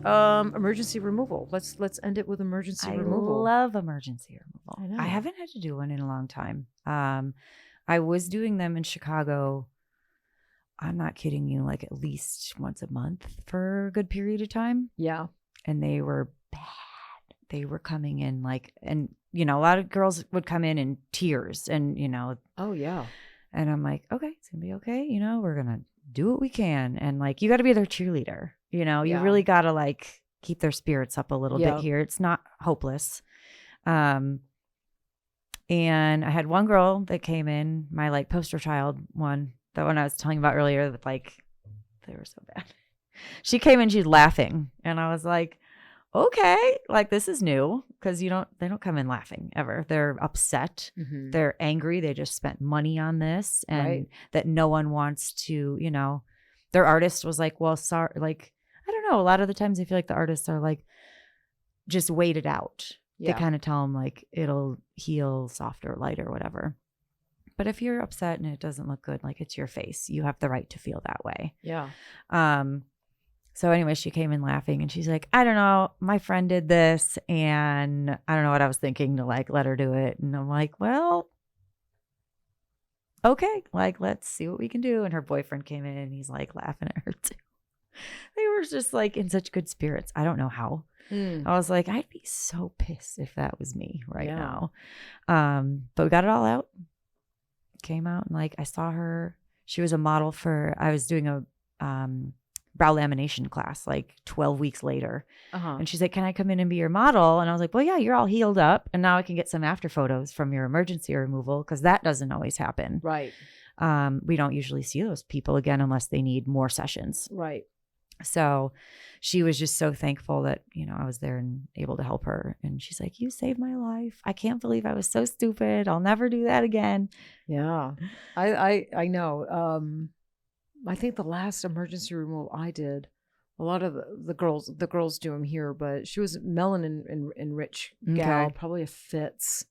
Emergency removal. Let's end it with emergency removal. I love emergency removal. I know. I haven't had to do one in a long time. I was doing them in Chicago. I'm not kidding you, like at least once a month for a good period of time. Yeah. And they were bad. They were coming in like, and you know, a lot of girls would come in tears and, you know. Oh, yeah. And I'm like, okay, it's going to be okay. You know, we're going to do what we can. And like, you got to be their cheerleader. You know, you really got to like keep their spirits up a little bit here. It's not hopeless. And I had one girl that came in, my like poster child one, the one I was telling about earlier, that like, they were so bad. She came in, she's laughing. And I was like, okay, like this is new because they don't come in laughing ever. They're upset. Mm-hmm. They're angry. They just spent money on this and that no one wants to, you know, their artist was like, well, sorry, like, I don't know. A lot of the times I feel like the artists are like, just wait it out. Yeah. They kind of tell them like, it'll heal softer, lighter, whatever. But if you're upset and it doesn't look good, like it's your face, you have the right to feel that way. Yeah. So anyway, she came in laughing and she's like, I don't know, my friend did this and I don't know what I was thinking to like let her do it. And I'm like, well, okay, like let's see what we can do. And her boyfriend came in and he's like laughing at her too. They were just like in such good spirits. I don't know how. I was like, I'd be so pissed if that was me right now. But we got it all out. Came out and like I saw her. She was a model I was doing a brow lamination class like 12 weeks later. And she's like, can I come in and be your model? And I was like, well, yeah, you're all healed up. And now I can get some after photos from your emergency removal because that doesn't always happen. Right. We don't usually see those people again unless they need more sessions. Right. So she was just so thankful that, you know, I was there and able to help her. And she's like, you saved my life. I can't believe I was so stupid. I'll never do that again. Yeah, I know. I think the last emergency removal I did, a lot of the girls do them here, but she was melanin enriched gal, probably a Fitz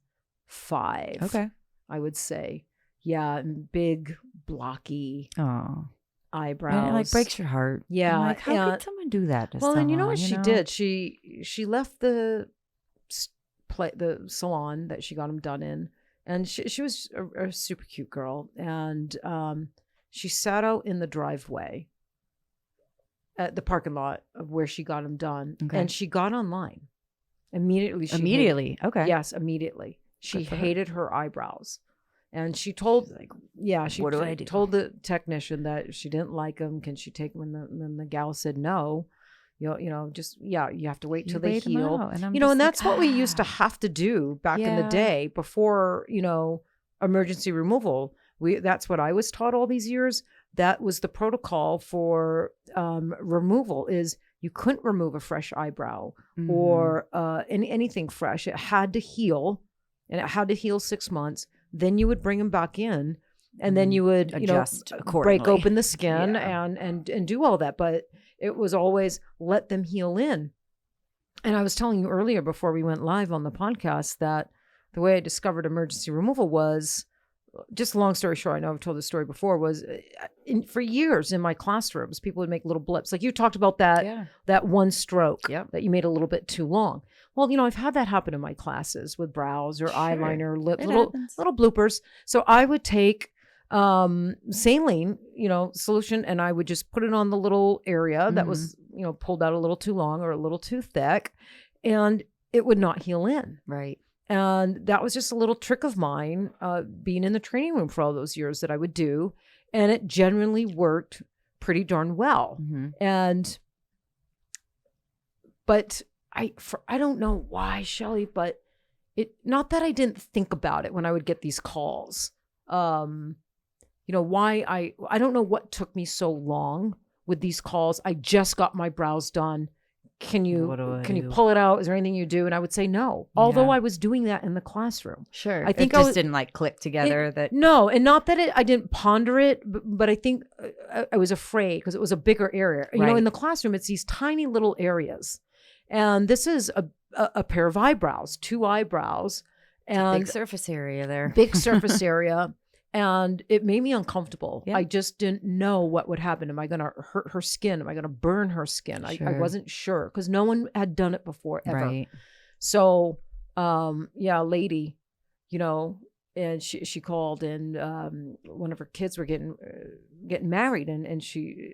5. Okay. I would say. Yeah, and big, blocky. Oh. Eyebrows. And it like breaks your heart. Yeah. I'm like, how could someone do that to someone? And you know what she did? She left the salon that she got them done in, and she was a super cute girl, and she sat out in the driveway at the parking lot of where she got them done, and she got online immediately. Okay. Yes, immediately. She hated her eyebrows. And she told, what do I do? Told the technician that she didn't like them. Can she take them? And the gal said no. You have to wait till they heal. And that's what we used to have to do back in the day before, emergency removal. That's what I was taught all these years. That was the protocol for removal. Is you couldn't remove a fresh eyebrow or anything fresh. It had to heal, and it had to heal 6 months. Then you would bring them back in, and then you would adjust break open the skin and do all that. But it was always let them heal in. And I was telling you earlier before we went live on the podcast that the way I discovered emergency removal was, just a long story short, I know I've told this story before, was for years in my classrooms, people would make little blips. Like you talked about that one stroke that you made a little bit too long. Well, I've had that happen in my classes with brows or eyeliner, little bloopers. So I would take saline, solution, and I would just put it on the little area that was, pulled out a little too long or a little too thick, and it would not heal in. Right. And that was just a little trick of mine, being in the training room for all those years that I would do. And it generally worked pretty darn well. But I don't know why, Shelley, but not that I didn't think about it when I would get these calls. Why I don't know what took me so long with these calls. I just got my brows done. Can you pull it out? Is there anything you do? And I would say no. Although I was doing that in the classroom. Sure. I think it just didn't like click together. No, and not that I didn't ponder it, but I think I was afraid because it was a bigger area. Right. In the classroom, it's these tiny little areas. And this is a pair of eyebrows, 2 eyebrows. And big surface area there. Big surface area. And it made me uncomfortable. Yeah. I just didn't know what would happen. Am I going to hurt her skin? Am I going to burn her skin? I wasn't sure because no one had done it before ever. Right. So, a lady, and she called, and one of her kids were getting married, and she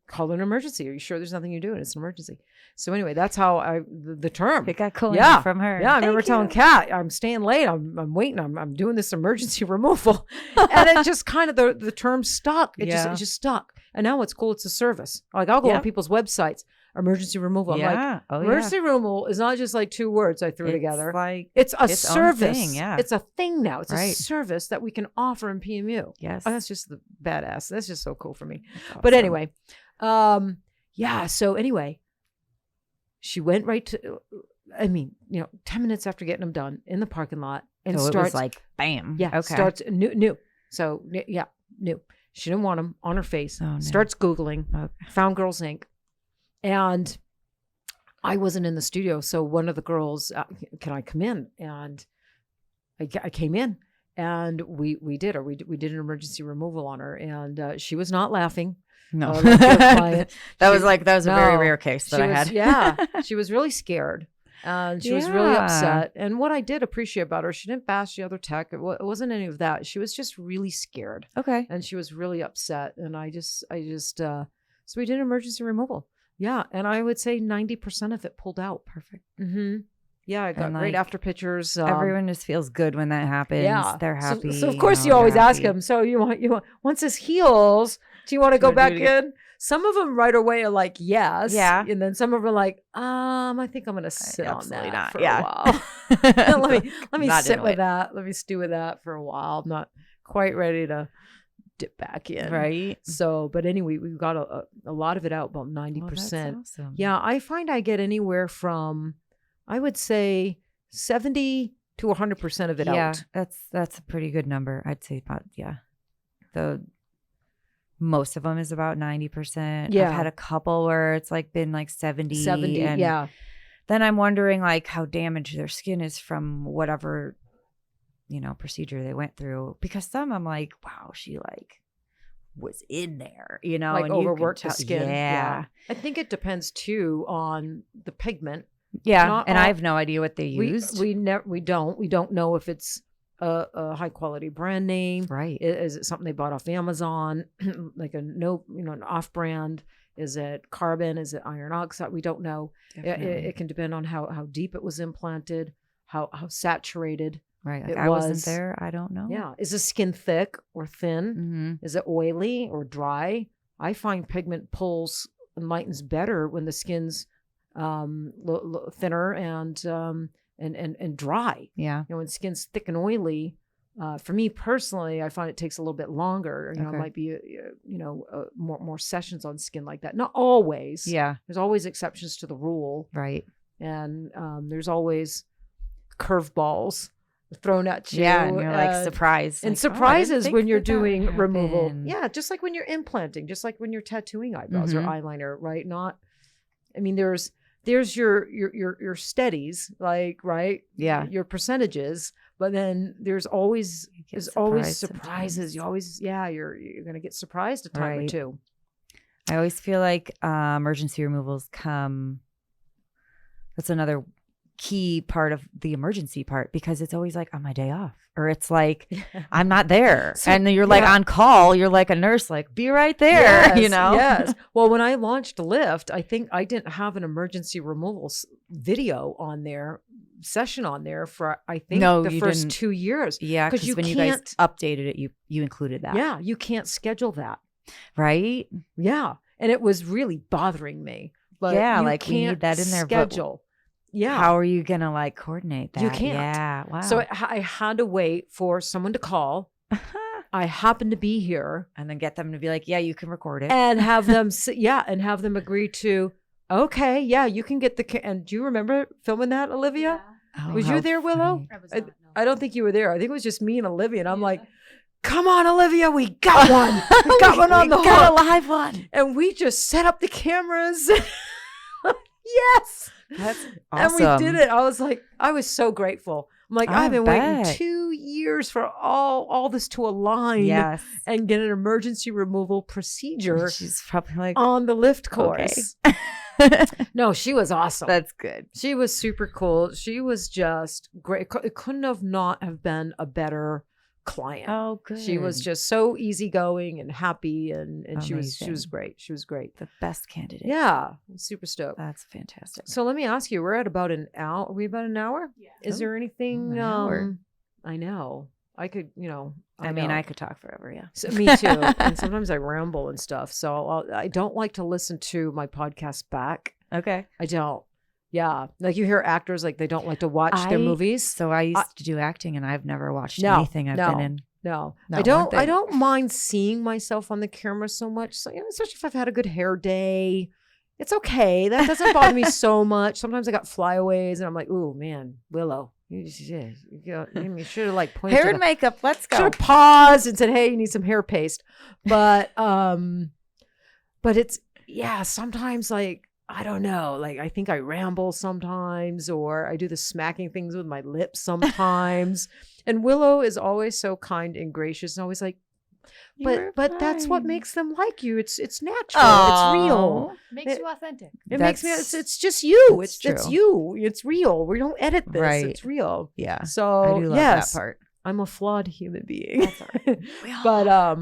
called an emergency. Are you sure there's nothing you do? And it's an emergency. So anyway, that's how the term. It got coined from her. Yeah, I remember telling Kat, I'm staying late. I'm waiting. I'm doing this emergency removal, and it just kind of the term stuck. It just stuck. And now what's cool? It's a service. Like I'll go on people's websites. Emergency removal. I'm like, emergency removal is not just like two words I threw together. Like it's a service. Thing, yeah. It's a thing now. It's a service that we can offer in PMU. Yes. Oh, that's just the badass. That's just so cool for me. Awesome. But anyway, so anyway, she went right to, 10 minutes after getting them done in the parking lot and so starts it was like, bam. Yeah. Okay. Starts new. So new. She didn't want them on her face. Oh, no. Starts Googling, found Girlz Inc. And I wasn't in the studio. So one of the girls, can I come in? And I came in and we did an emergency removal on her. And she was not laughing. No, that was a very rare case that I had. Yeah. She was really scared. And she was really upset. And what I did appreciate about her, she didn't bash the other tech. It wasn't any of that. She was just really scared. Okay. And she was really upset. And so we did emergency removal. Yeah. And I would say 90% of it pulled out. Perfect. Mm-hmm. Yeah. I got great after pictures. Everyone just feels good when that happens. Yeah. They're happy. So of course you always ask them. So you want, once this heals, do you want to go back in? Some of them right away are like, yes. Yeah. And then some of them are like, I think I'm going to sit on that for a while. let me sit with that. Let me stew with that for a while. I'm not quite ready to dip back in. Right. So, but anyway, we've got a lot of it out, about 90%. Oh, that's awesome. Yeah. I find I get anywhere from, I would say 70 to 100% of it out. Yeah. That's a pretty good number. I'd say about, most of them is about 90%. Yeah. I've had a couple where it's like been like 70. And yeah. Then I'm wondering like how damaged their skin is from whatever, procedure they went through. Because some I'm like, wow, she like was in there, like and overworked the skin. Yeah. I think it depends too on the pigment. Yeah. And I have no idea what they used. We don't know if it's a high quality brand name. Right. Is it something they bought off Amazon? Like an off brand? Is it carbon? Is it iron oxide? We don't know. It can depend on how deep it was implanted, how saturated. Right. Like I wasn't there. I don't know. Yeah. Is the skin thick or thin? Mm-hmm. Is it oily or dry? I find pigment pulls and lightens better when the skin's thinner and dry. Yeah. When skin's thick and oily, for me personally, I find it takes a little bit longer. It might be, more sessions on skin like that. Not always. Yeah. There's always exceptions to the rule. Right. And there's always curveballs thrown at you. Yeah. And you're like surprised. And surprises when you're doing removal. Yeah. Just like when you're implanting, just like when you're tattooing eyebrows or eyeliner, right? There's your steadies, like, right? Yeah. Your percentages, but then there's always surprises. Sometimes. You always, you're going to get surprised a time or two. I always feel like emergency removals that's another key part of the emergency part, because it's always like on my day off, or it's like I'm not there. So, and then you're like on call, you're like a nurse, like be right there. Yes, Yes. Well, when I launched Lyft, I think I didn't have an emergency removal video on there, session on there for the first 2 years. Yeah, because when you guys updated it, you included that. Yeah, you can't schedule that. Right. Yeah, and it was really bothering me. But like we need that in there. Schedule. Yeah. How are you going to like coordinate that? You can't. Yeah. Wow. So I had to wait for someone to call. I happened to be here. And then get them to be like, yeah, you can record it. And have them, agree to, okay, you can get and do you remember filming that, Olivia? Yeah. Was you there, Willow? I was not, no. I don't think you were there. I think it was just me and Olivia. And I'm like, come on, Olivia, we got one. We got one on the hook. Got a live one. And we just set up the cameras. Yes. That's awesome. And we did it. I was so grateful. I'm like, I've been waiting 2 years for all this to align and get an emergency removal procedure. She's probably like on the lift course. Okay. No, she was awesome. That's good. She was super cool. She was just great. It couldn't have not have been a better client. Oh, good. She was just so easygoing and happy, and she was great. She was great. The best candidate. Yeah, super stoked. That's fantastic. So let me ask you, we're at about an hour. Are we about an hour? Yeah. Is there anything? An hour. I know. I could, I mean, I could talk forever. Yeah. So, me too. And sometimes I ramble and stuff. So I don't like to listen to my podcast back. Okay. I don't. Yeah. Like you hear actors, like they don't like to watch their movies. So I used to do acting and I've never watched anything I've been in. No. I don't mind seeing myself on the camera so much. So, especially if I've had a good hair day. It's okay. That doesn't bother me so much. Sometimes I got flyaways and I'm like, ooh, man, Willow. You should have like pointed. Hair and makeup. Let's go. Should have paused and said, "Hey, you need some hair paste." But it's sometimes like I don't know. Like I think I ramble sometimes, or I do the smacking things with my lips sometimes. And Willow is always so kind and gracious, and always like, but that's what makes them like you. It's natural. Aww. It's real. Makes you authentic. It makes me. It's just you. It's you. It's real. We don't edit this. Right. It's real. Yeah. So I do love that part. I'm a flawed human being. That's all right. But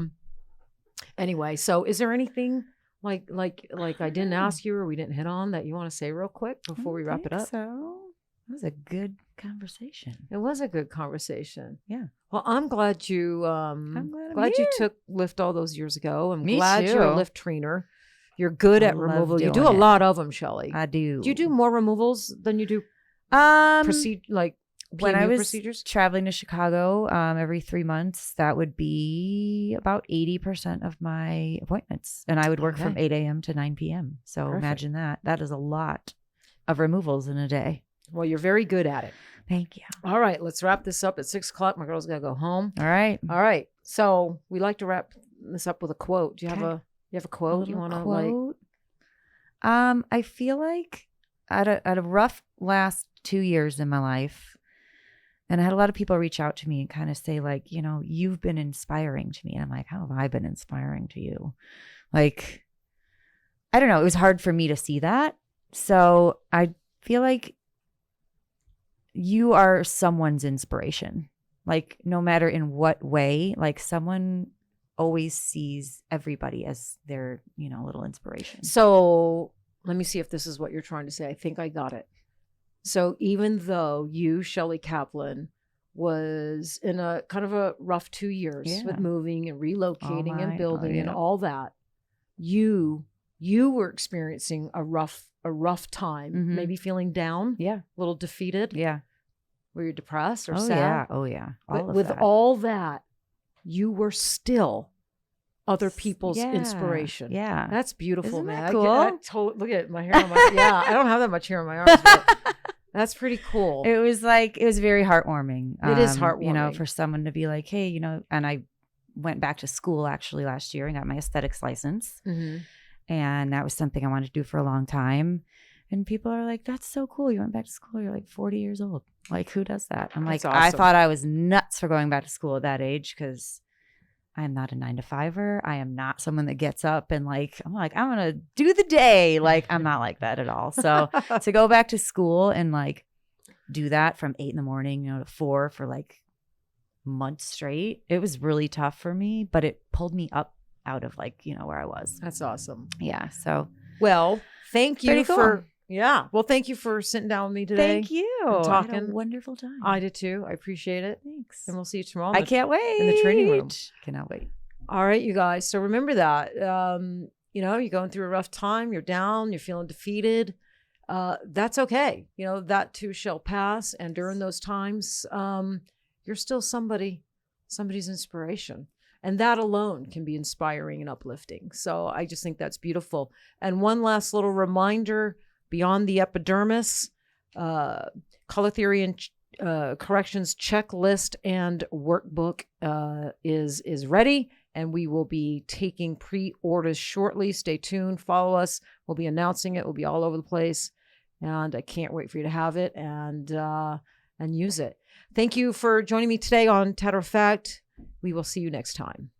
anyway, so is there anything like I didn't ask you or we didn't hit on that you want to say real quick before we wrap it up? So that was a good conversation. It was a good conversation. Yeah. Well, I'm glad you glad you took lift all those years ago. I'm Me glad too. you're a lift trainer. You're good at removal. You do a lot of them, Shelley. I do. Do you do more removals than you do when I was procedures? Traveling to Chicago every 3 months, that would be about 80% of my appointments. And I would work from 8 a.m. to 9 p.m. So Perfect. Imagine that. That is a lot of removals in a day. Well, you're very good at it. Thank you. All right, let's wrap this up at 6 o'clock. My girl's got to go home. All right. So we like to wrap this up with a quote. Do you have a quote you want to like? I feel like at a rough last 2 years in my life, and I had a lot of people reach out to me and kind of say like, you've been inspiring to me. And I'm like, how have I been inspiring to you? Like, I don't know. It was hard for me to see that. So I feel like you are someone's inspiration. Like no matter in what way, like someone always sees everybody as their, little inspiration. So let me see if this is what you're trying to say. I think I got it. So even though you, Shelley Kaplan, was in a kind of a rough 2 years with moving and relocating and building and all that, you were experiencing a rough time, maybe feeling down, a little defeated. Yeah. Were you depressed or sad? Oh yeah. All that, you were still other people's inspiration. Yeah. That's beautiful, Isn't man. that cool? Look at my hair on my I don't have that much hair on my arms, but that's pretty cool. It was very heartwarming. It is heartwarming. For someone to be like, hey, and I went back to school actually last year and got my aesthetics license. Mm-hmm. And that was something I wanted to do for a long time. And people are like, that's so cool. You went back to school. You're like 40 years old. Like, who does that? I'm like, awesome. I thought I was nuts for going back to school at that age because I am not a 9-to-5er. I am not someone that gets up and I'm going to do the day. Like, I'm not like that at all. So to go back to school and do that from 8 a.m, to 4 for months straight, it was really tough for me, but it pulled me up out of where I was. That's awesome. Yeah. So, well, thank you cool. thank you for sitting down with me today. Thank you. Talking. I had a wonderful time. I did too. I appreciate it. Thanks. And we'll see you tomorrow. I can't wait. In the training room. Cannot wait. All right, you guys. So remember that, you're going through a rough time. You're down. You're feeling defeated. That's okay. That too shall pass. And during those times, you're still somebody's inspiration. And that alone can be inspiring and uplifting. So I just think that's beautiful. And one last little reminder, beyond the epidermis, color theory and corrections checklist and workbook is ready. And we will be taking pre-orders shortly. Stay tuned. Follow us. We'll be announcing it. We'll be all over the place. And I can't wait for you to have it. And and use it. Thank you for joining me today on Tatter-a-fact. We will see you next time.